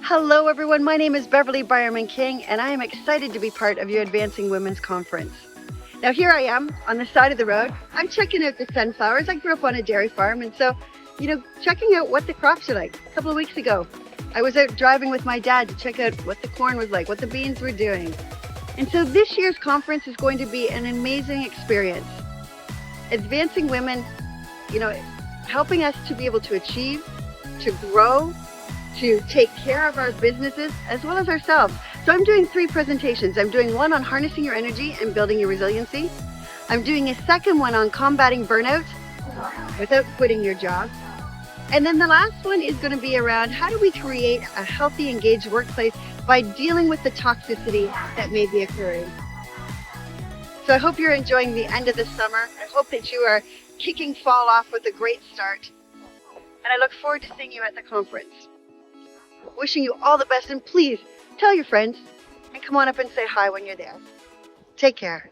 Hello everyone, my name is Beverly Beuermann-King and I am excited to be part of your Advancing Women's Conference. Now here I am on the side of the road. I'm checking out the sunflowers. I grew up on a dairy farm, and so, checking out what the crops are like. A couple of weeks ago, I was out driving with my dad to check out what the corn was like, what the beans were doing. And so this year's conference is going to be an amazing experience. Advancing women, helping us to be able to achieve, to grow, to take care of our businesses as well as ourselves. So I'm doing 3 presentations. I'm doing one on harnessing your energy and building your resiliency. I'm doing a second one on combating burnout without quitting your job. And then the last one is going to be around how do we create a healthy, engaged workplace by dealing with the toxicity that may be occurring. So I hope you're enjoying the end of the summer. I hope that you are kicking fall off with a great start. And I look forward to seeing you at the conference. Wishing you all the best, and please tell your friends and come on up and say hi when you're there. Take care.